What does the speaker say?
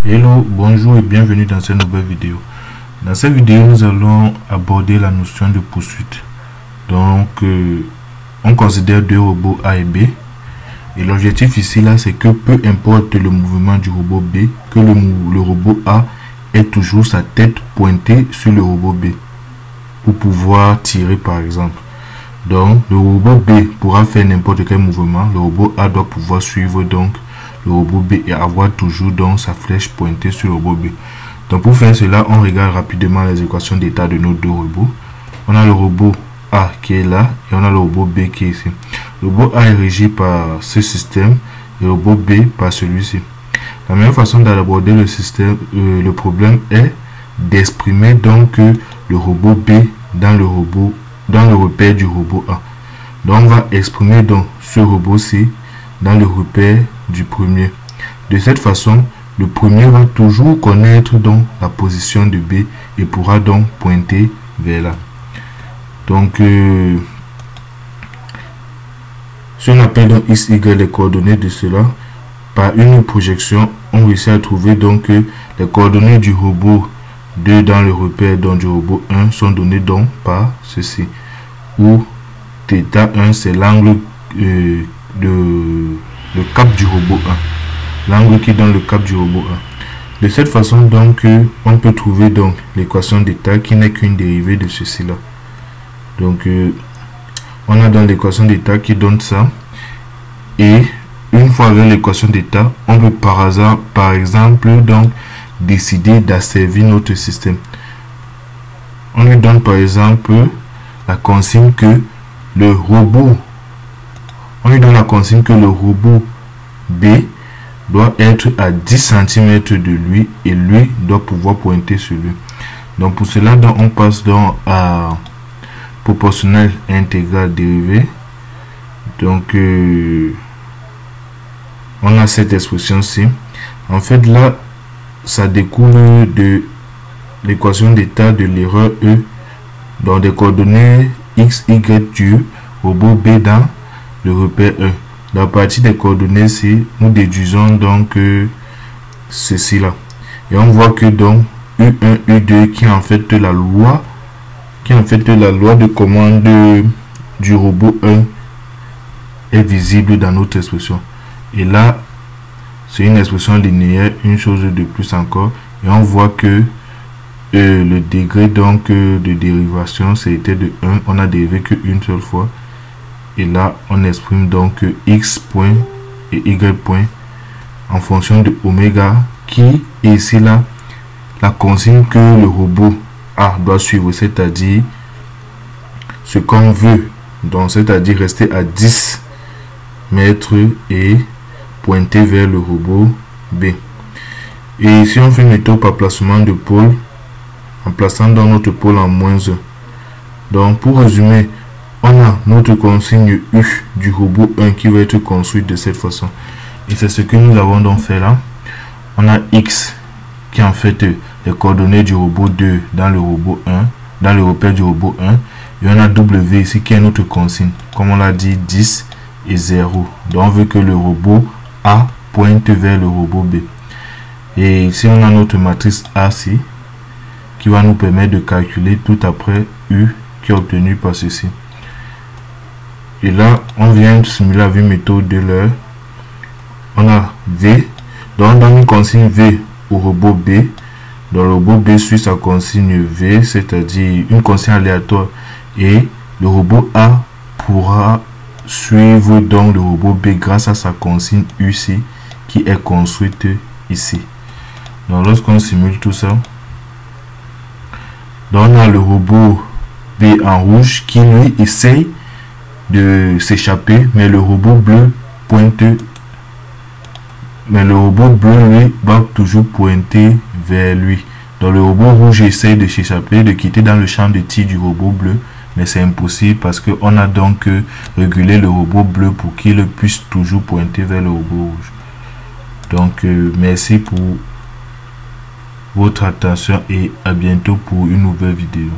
Hello, bonjour et bienvenue dans cette nouvelle vidéo. Dans cette vidéo, nous allons aborder la notion de poursuite. Donc, on considère deux robots A et B. Et l'objectif ici, là, c'est que peu importe le mouvement du robot B, que le robot A ait toujours sa tête pointée sur le robot B pour pouvoir tirer, par exemple. Donc, le robot B pourra faire n'importe quel mouvement. Le robot A doit pouvoir suivre donc le robot B et avoir toujours donc sa flèche pointée sur le robot B. Donc pour faire cela, on regarde rapidement les équations d'état de nos deux robots. On a le robot A qui est là et on a le robot B qui est ici. Le robot A est régi par ce système et le robot B par celui-ci. La meilleure façon d'aborder le système, le problème est d'exprimer donc le robot B dans le repère du robot A. Donc on va exprimer donc ce robot-ci dans le repère du premier. De cette façon, le premier va toujours connaître donc la position de B et pourra donc pointer vers là. Donc, si on appelle donc X, Y les coordonnées de cela, par une projection, on réussit à trouver donc les coordonnées du robot 2 dans le repère donc du robot 1 sont données donc par ceci, où θ1 c'est l'angle le cap du robot 1, l'angle qui donne le cap du robot 1. De cette façon donc on peut trouver donc l'équation d'état qui n'est qu'une dérivée de ceci là. Donc on a donc l'équation d'état qui donne ça, et une fois avec l'équation d'état, on peut par hasard, par exemple, donc décider d'asservir notre système. On lui donne par exemple la consigne que le robot B doit être à 10 cm de lui et lui doit pouvoir pointer sur lui. Donc pour cela, donc, on passe donc à proportionnel intégral dérivé. Donc on a cette expression-ci. En fait là, ça découle de l'équation d'état de l'erreur E dans des coordonnées X, Y du robot B dans le repère E. À partir des coordonnées ci, nous déduisons donc ceci là, et on voit que donc U1 U2 qui est en fait la loi de commande du robot 1 est visible dans notre expression. Et là c'est une expression linéaire, une chose de plus encore, et on voit que le degré donc de dérivation c'était de 1, on a dérivé qu'une seule fois. Et là, on exprime donc x point et y point en fonction de oméga, qui est ici là la consigne que le robot A doit suivre, c'est-à-dire ce qu'on veut, donc c'est-à-dire rester à 10 mètres et pointer vers le robot B. Et si on fait une méthode par placement de pôle, en plaçant dans notre pôle en -1. Donc pour résumer, on a notre consigne U du robot 1 qui va être construite de cette façon. Et c'est ce que nous avons donc fait là. On a X qui est en fait les coordonnées du robot 2 dans le robot 1, dans le repère du robot 1. Et on a W ici qui est notre consigne. Comme on l'a dit, 10 et 0. Donc on veut que le robot A pointe vers le robot B. Et ici on a notre matrice A ci, qui va nous permettre de calculer tout après U qui est obtenu par ceci. Et là, on vient de simuler avec une méthode de l'heure. On a V. Donc, on donne une consigne V au robot B. Donc, le robot B suit sa consigne V, c'est-à-dire une consigne aléatoire. Et le robot A pourra suivre donc le robot B grâce à sa consigne UC qui est construite ici. Donc, lorsqu'on simule tout ça, donc on a le robot B en rouge qui lui essaye de s'échapper, mais le robot bleu pointe, mais le robot bleu lui va toujours pointer vers lui. Donc le robot rouge essaye de s'échapper, de quitter dans le champ de tir du robot bleu, mais c'est impossible parce que on a donc régulé le robot bleu pour qu'il puisse toujours pointer vers le robot rouge. Donc merci pour votre attention et à bientôt pour une nouvelle vidéo.